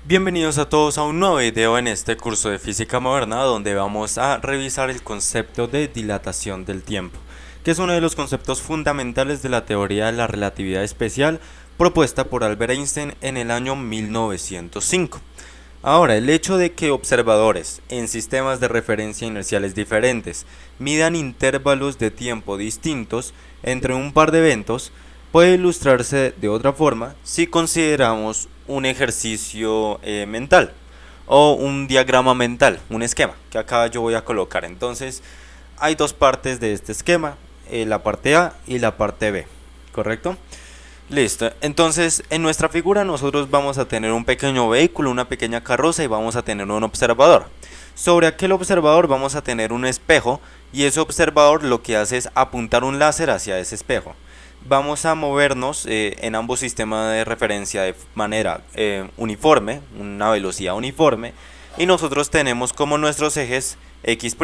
Bienvenidos a todos a un nuevo video en este curso de física moderna donde vamos a revisar el concepto de dilatación del tiempo, que es uno de los conceptos fundamentales de la teoría de la relatividad especial propuesta por Albert Einstein en el año 1905. Ahora, el hecho de que observadores en sistemas de referencia inerciales diferentes midan intervalos de tiempo distintos entre un par de eventos puede ilustrarse de otra forma si consideramos un ejercicio mental o un diagrama mental, un esquema que acá yo voy a colocar. Entonces, hay dos partes de este esquema, la parte A y la parte B, ¿correcto? Listo, entonces en nuestra figura nosotros vamos a tener un pequeño vehículo, una pequeña carroza y vamos a tener un observador. Sobre aquel observador vamos a tener un espejo y ese observador lo que hace es apuntar un láser hacia ese espejo. Vamos a movernos en ambos sistemas de referencia de manera uniforme, una velocidad uniforme, y nosotros tenemos como nuestros ejes X'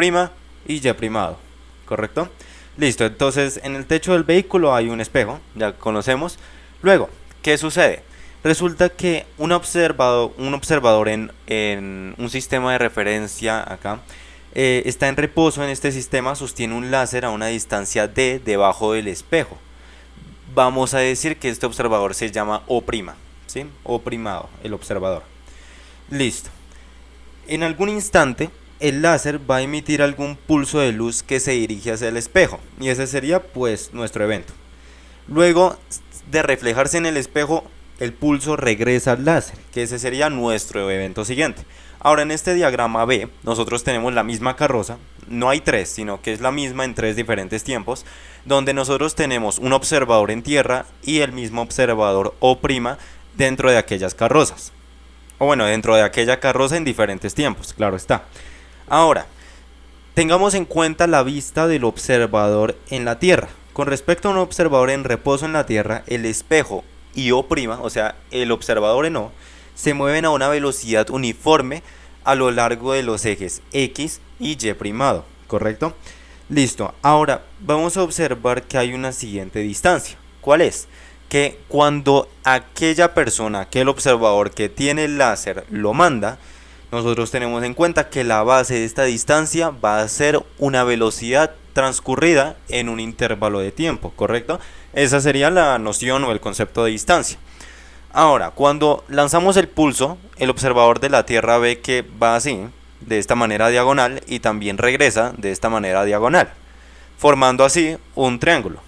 y Y', ¿correcto? Listo, entonces en el techo del vehículo hay un espejo, ya conocemos. Luego, ¿qué sucede? Resulta que un observador en un sistema de referencia acá está en reposo en este sistema, sostiene un láser a una distancia d debajo del espejo. Vamos a decir que este observador se llama O', ¿sí? O', el observador. Listo. En algún instante, el láser va a emitir algún pulso de luz que se dirige hacia el espejo, y ese sería pues nuestro evento. Luego de reflejarse en el espejo, el pulso regresa al láser, que ese sería nuestro evento siguiente. Ahora en este diagrama B, nosotros tenemos la misma carroza, no hay tres, sino que es la misma en tres diferentes tiempos, donde nosotros tenemos un observador en tierra y el mismo observador O' dentro de aquellas carrozas. O bueno, dentro de aquella carroza en diferentes tiempos, claro está. Ahora, tengamos en cuenta la vista del observador en la Tierra. Con respecto a un observador en reposo en la Tierra, el espejo y O', o sea, el observador en O, se mueven a una velocidad uniforme a lo largo de los ejes X y Y', ¿correcto? Listo, ahora vamos a observar que hay una siguiente distancia. ¿Cuál es? Que cuando aquella persona, aquel observador que tiene el láser lo manda, nosotros tenemos en cuenta que la base de esta distancia va a ser una velocidad transcurrida en un intervalo de tiempo, ¿correcto? Esa sería la noción o el concepto de distancia. Ahora, cuando lanzamos el pulso, el observador de la Tierra ve que va así, de esta manera diagonal, y también regresa de esta manera diagonal, formando así un triángulo,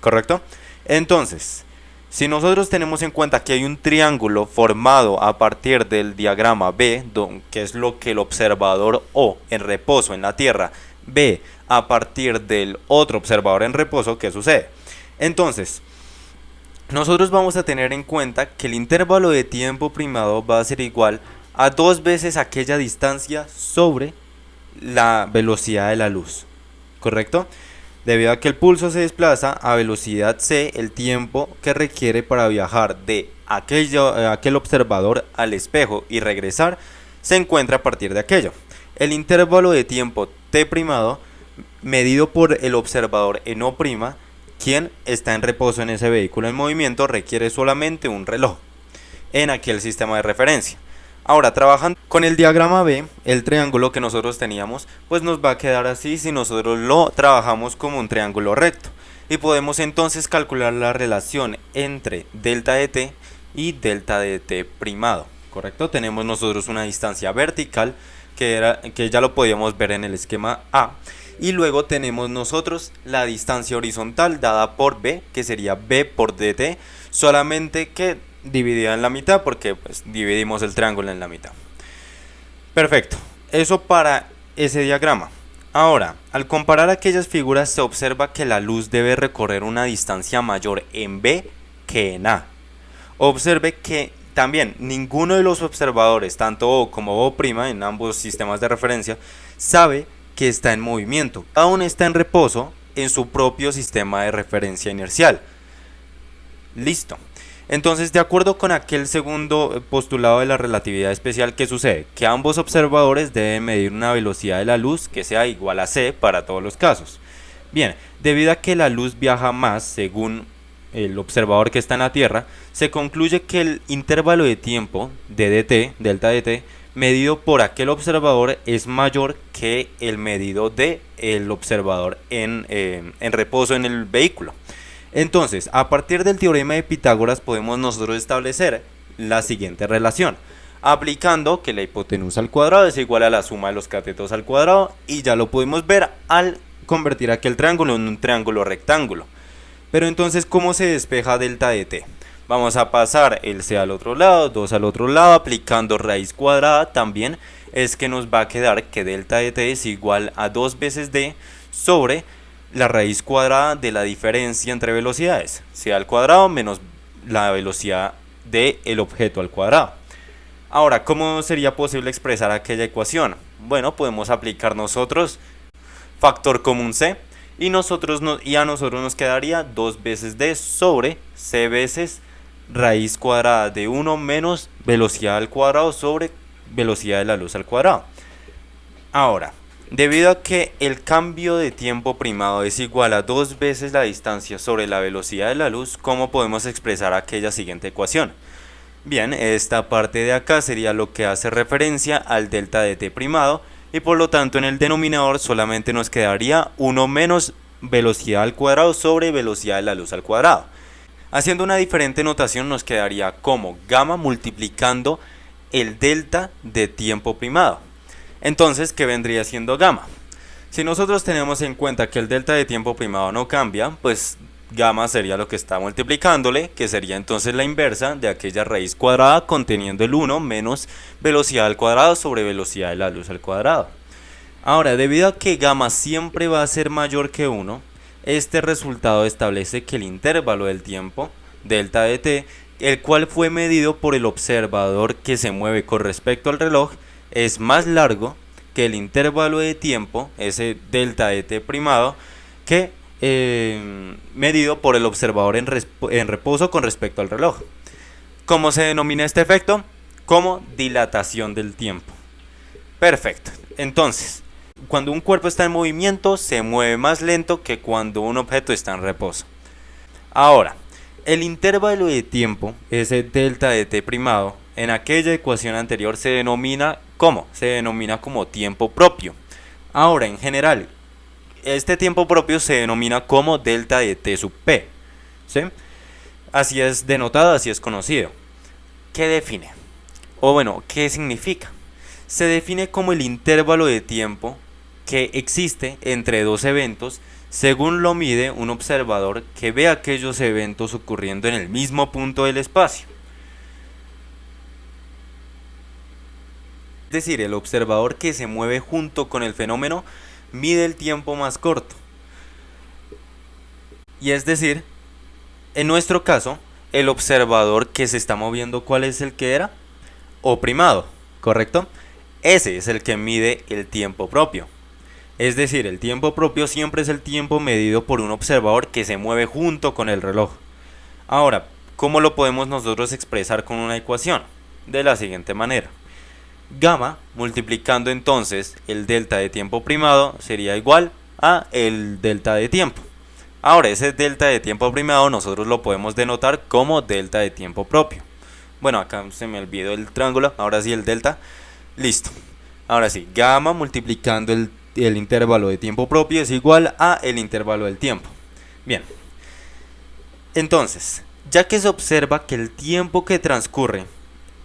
¿correcto? Entonces, si nosotros tenemos en cuenta que hay un triángulo formado a partir del diagrama B, que es lo que el observador O en reposo en la Tierra ve a partir del otro observador en reposo, ¿qué sucede? Entonces, nosotros vamos a tener en cuenta que el intervalo de tiempo primado va a ser igual a 2 veces aquella distancia sobre la velocidad de la luz, ¿correcto? Debido a que el pulso se desplaza a velocidad c, el tiempo que requiere para viajar de aquel observador al espejo y regresar se encuentra a partir de aquello. El intervalo de tiempo t', medido por el observador en O', quien está en reposo en ese vehículo en movimiento, requiere solamente un reloj en aquel sistema de referencia. Ahora, trabajando con el diagrama B, el triángulo que nosotros teníamos, pues nos va a quedar así si nosotros lo trabajamos como un triángulo recto. Y podemos entonces calcular la relación entre delta de t y delta de t', ¿correcto? Tenemos nosotros una distancia vertical que ya lo podíamos ver en el esquema A. Y luego tenemos nosotros la distancia horizontal dada por B, que sería B por dt, solamente que dividida en la mitad porque pues dividimos el triángulo en la mitad. Perfecto, eso para ese diagrama. Ahora, al comparar aquellas figuras se observa que la luz debe recorrer una distancia mayor en B que en A. Observe que también ninguno de los observadores, tanto O como O' en ambos sistemas de referencia, sabe que está en movimiento. Cada uno está en reposo en su propio sistema de referencia inercial. Listo. Entonces, de acuerdo con aquel segundo postulado de la relatividad especial, ¿qué sucede? Que ambos observadores deben medir una velocidad de la luz que sea igual a c para todos los casos. Bien, debido a que la luz viaja más según el observador que está en la Tierra, se concluye que el intervalo de tiempo de dt, delta dt, medido por aquel observador es mayor que el medido de el observador en reposo en el vehículo. Entonces, a partir del teorema de Pitágoras podemos nosotros establecer la siguiente relación, aplicando que la hipotenusa al cuadrado es igual a la suma de los catetos al cuadrado, y ya lo podemos ver al convertir aquel triángulo en un triángulo rectángulo. Pero entonces, ¿cómo se despeja delta de t? Vamos a pasar el c al otro lado, 2 al otro lado, aplicando raíz cuadrada también, es que nos va a quedar que delta de t es igual a 2 veces d sobre la raíz cuadrada de la diferencia entre velocidades, c al cuadrado menos la velocidad del objeto al cuadrado. Ahora, ¿cómo sería posible expresar aquella ecuación? Bueno, podemos aplicar nosotros factor común c, y a nosotros nos quedaría 2 veces d sobre c veces raíz cuadrada de 1 menos velocidad al cuadrado sobre velocidad de la luz al cuadrado. Ahora, debido a que el cambio de tiempo primado es igual a 2 veces la distancia sobre la velocidad de la luz, ¿cómo podemos expresar aquella siguiente ecuación? Bien, esta parte de acá sería lo que hace referencia al delta de t primado, y por lo tanto en el denominador solamente nos quedaría 1 menos velocidad al cuadrado sobre velocidad de la luz al cuadrado. Haciendo una diferente notación nos quedaría como gamma multiplicando el delta de tiempo primado. Entonces, ¿qué vendría siendo gamma? Si nosotros tenemos en cuenta que el delta de tiempo primado no cambia, pues gamma sería lo que está multiplicándole, que sería entonces la inversa de aquella raíz cuadrada conteniendo el 1 menos velocidad al cuadrado sobre velocidad de la luz al cuadrado. Ahora, debido a que gamma siempre va a ser mayor que 1, este resultado establece que el intervalo del tiempo, delta de t, el cual fue medido por el observador que se mueve con respecto al reloj, es más largo que el intervalo de tiempo, ese delta de t primado, que medido por el observador en reposo con respecto al reloj. ¿Cómo se denomina este efecto? Como dilatación del tiempo. Perfecto. Entonces, cuando un cuerpo está en movimiento, se mueve más lento que cuando un objeto está en reposo. Ahora, el intervalo de tiempo, ese delta de t primado, en aquella ecuación anterior se denomina ¿cómo? Se denomina como tiempo propio. Ahora, en general, este tiempo propio se denomina como delta de t sub p, ¿sí? Así es denotado, así es conocido. ¿Qué define? O bueno, ¿qué significa? Se define como el intervalo de tiempo que existe entre dos eventos según lo mide un observador que ve aquellos eventos ocurriendo en el mismo punto del espacio. Es decir, el observador que se mueve junto con el fenómeno mide el tiempo más corto. Y es decir, en nuestro caso, el observador que se está moviendo, ¿cuál es el que era? O primado, ¿correcto? Ese es el que mide el tiempo propio. Es decir, el tiempo propio siempre es el tiempo medido por un observador que se mueve junto con el reloj. Ahora, ¿cómo lo podemos nosotros expresar con una ecuación? De la siguiente manera. Gamma multiplicando entonces el delta de tiempo primado sería igual a el delta de tiempo. Ahora, ese delta de tiempo primado nosotros lo podemos denotar como delta de tiempo propio. Bueno, acá se me olvidó el triángulo, ahora sí el delta. Listo. Ahora sí, gamma multiplicando el intervalo de tiempo propio es igual a el intervalo del tiempo. Bien. Entonces, ya que se observa que el tiempo que transcurre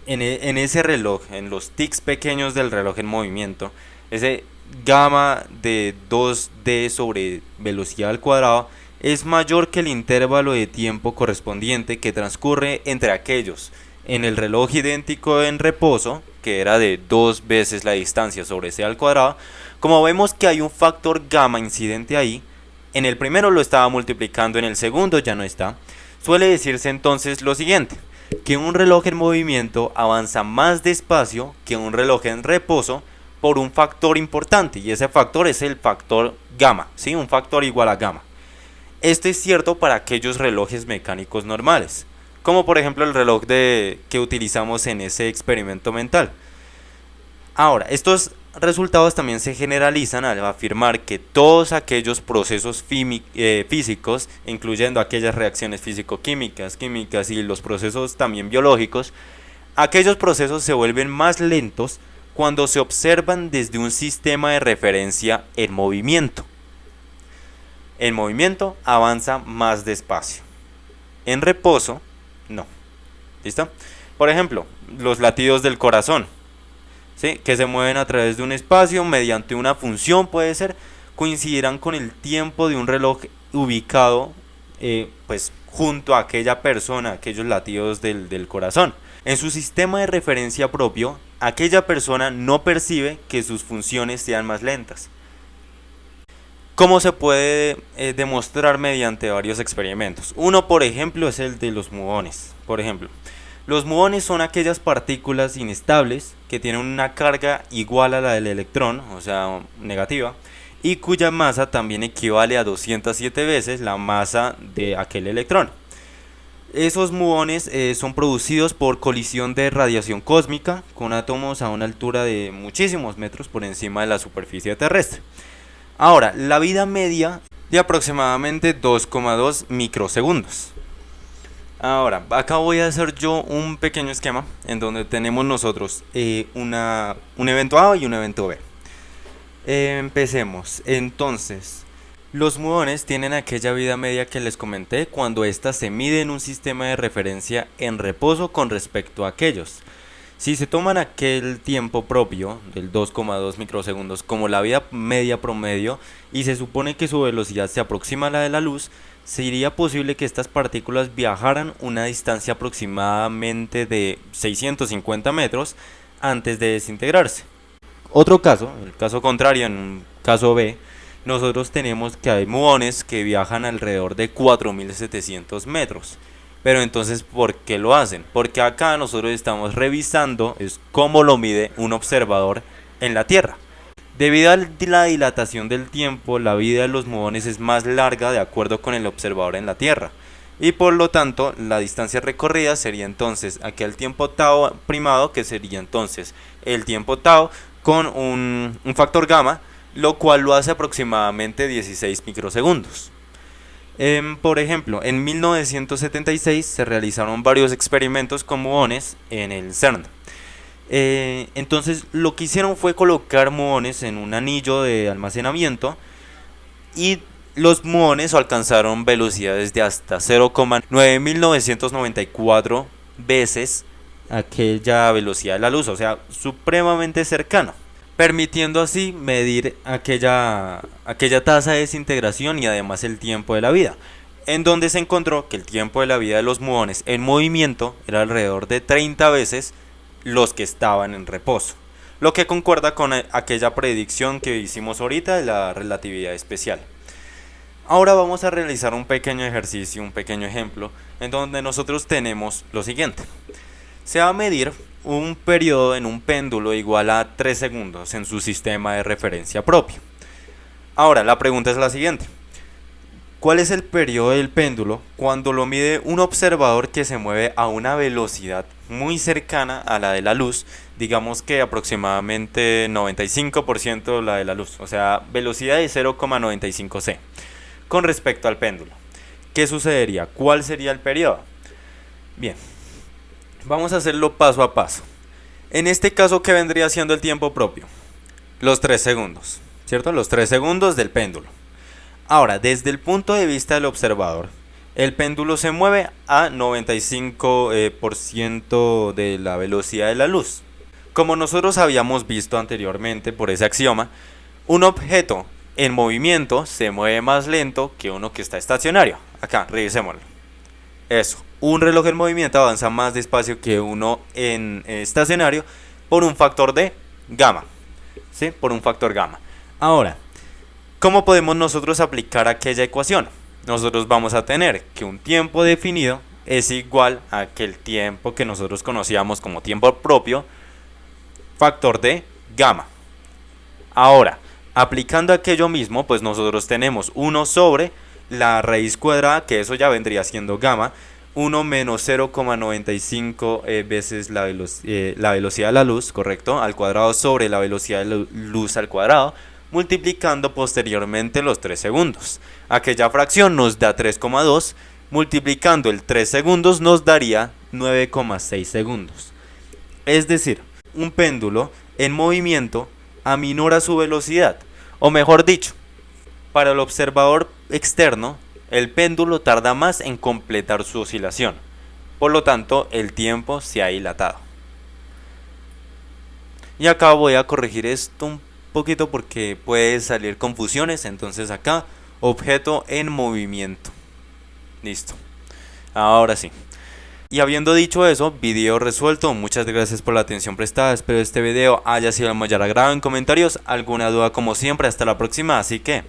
en ese reloj, en los tics pequeños del reloj en movimiento, ese gamma de 2d sobre velocidad al cuadrado es mayor que el intervalo de tiempo correspondiente que transcurre entre aquellos en el reloj idéntico en reposo, que era de 2 veces la distancia sobre c al cuadrado. Como vemos que hay un factor gamma incidente ahí, en el primero lo estaba multiplicando, en el segundo ya no está. Suele decirse entonces lo siguiente, que un reloj en movimiento avanza más despacio que un reloj en reposo por un factor importante, y ese factor es el factor gamma, ¿sí? Un factor igual a gamma. Esto es cierto para aquellos relojes mecánicos normales, como por ejemplo el reloj que utilizamos en ese experimento mental. Ahora, estos resultados también se generalizan al afirmar que todos aquellos procesos físicos, incluyendo aquellas reacciones físico-químicas, químicas y los procesos también biológicos, aquellos procesos se vuelven más lentos cuando se observan desde un sistema de referencia en movimiento. En movimiento avanza más despacio. En reposo, no. ¿Listo? Por ejemplo, los latidos del corazón, ¿sí?, que se mueven a través de un espacio mediante una función, puede ser, coincidirán con el tiempo de un reloj ubicado pues junto a aquella persona, aquellos latidos del corazón. En su sistema de referencia propio, aquella persona no percibe que sus funciones sean más lentas. ¿Cómo se puede demostrar mediante varios experimentos? Uno, por ejemplo, es el de los muones. Por ejemplo, los muones son aquellas partículas inestables que tienen una carga igual a la del electrón, o sea, negativa, y cuya masa también equivale a 207 veces la masa de aquel electrón. Esos muones son producidos por colisión de radiación cósmica con átomos a una altura de muchísimos metros por encima de la superficie terrestre. Ahora, la vida media de aproximadamente 2,2 microsegundos. Ahora, acá voy a hacer yo un pequeño esquema en donde tenemos nosotros un evento A y un evento B. Empecemos. Entonces, los muones tienen aquella vida media que les comenté cuando ésta se mide en un sistema de referencia en reposo con respecto a aquellos. Si se toman aquel tiempo propio del 2,2 microsegundos como la vida media promedio y se supone que su velocidad se aproxima a la de la luz, sería posible que estas partículas viajaran una distancia aproximadamente de 650 metros antes de desintegrarse. Otro caso, el caso contrario, en un caso B, nosotros tenemos que hay muones que viajan alrededor de 4700 metros. Pero entonces, ¿por qué lo hacen? Porque acá nosotros estamos revisando es cómo lo mide un observador en la Tierra. Debido a la dilatación del tiempo, la vida de los muones es más larga de acuerdo con el observador en la Tierra. Y por lo tanto, la distancia recorrida sería entonces aquel tiempo tau primado, que sería entonces el tiempo tau con un factor gamma, lo cual lo hace aproximadamente 16 microsegundos. Por ejemplo, en 1976 se realizaron varios experimentos con muones en el CERN. Entonces lo que hicieron fue colocar muones en un anillo de almacenamiento y los muones alcanzaron velocidades de hasta 0,9994 veces aquella velocidad de la luz, o sea, supremamente cercano, permitiendo así medir aquella tasa de desintegración y además el tiempo de la vida, en donde se encontró que el tiempo de la vida de los muones en movimiento era alrededor de 30 veces los que estaban en reposo, lo que concuerda con aquella predicción que hicimos ahorita de la relatividad especial. Ahora vamos a realizar un pequeño ejercicio, un pequeño ejemplo, en donde nosotros tenemos lo siguiente. Se va a medir un periodo en un péndulo igual a 3 segundos en su sistema de referencia propio. Ahora, la pregunta es la siguiente. ¿Cuál es el periodo del péndulo cuando lo mide un observador que se mueve a una velocidad muy cercana a la de la luz? Digamos que aproximadamente 95% la de la luz, o sea, velocidad de 0,95 c. Con respecto al péndulo, ¿qué sucedería? ¿Cuál sería el periodo? Bien, vamos a hacerlo paso a paso. En este caso, ¿qué vendría siendo el tiempo propio? Los 3 segundos, ¿cierto? Los 3 segundos del péndulo. Ahora, desde el punto de vista del observador, el péndulo se mueve a 95% de la velocidad de la luz. Como nosotros habíamos visto anteriormente por ese axioma, un objeto en movimiento se mueve más lento que uno que está estacionario. Acá, revisémoslo. Eso, un reloj en movimiento avanza más despacio que uno en estacionario por un factor de gamma. ¿Sí? Por un factor gamma. Ahora, ¿cómo podemos nosotros aplicar aquella ecuación? Nosotros vamos a tener que un tiempo definido es igual a aquel tiempo que nosotros conocíamos como tiempo propio, factor de gamma. Ahora, aplicando aquello mismo, pues nosotros tenemos 1 sobre la raíz cuadrada, que eso ya vendría siendo gamma, 1 menos 0,95 veces la velocidad de la luz, correcto, al cuadrado sobre la velocidad de la luz al cuadrado, multiplicando posteriormente los 3 segundos. Aquella fracción nos da 3,2, multiplicando el 3 segundos nos daría 9,6 segundos. Es decir, un péndulo en movimiento aminora su velocidad, o mejor dicho, para el observador externo, el péndulo tarda más en completar su oscilación, por lo tanto el tiempo se ha dilatado. Y acá voy a corregir esto un poquito porque puede salir confusiones, entonces acá, objeto en movimiento. Listo. Ahora sí. Y habiendo dicho eso, video resuelto. Muchas gracias por la atención prestada. Espero este video haya sido de mayor agrado. En comentarios, alguna duda como siempre. Hasta la próxima. Así que...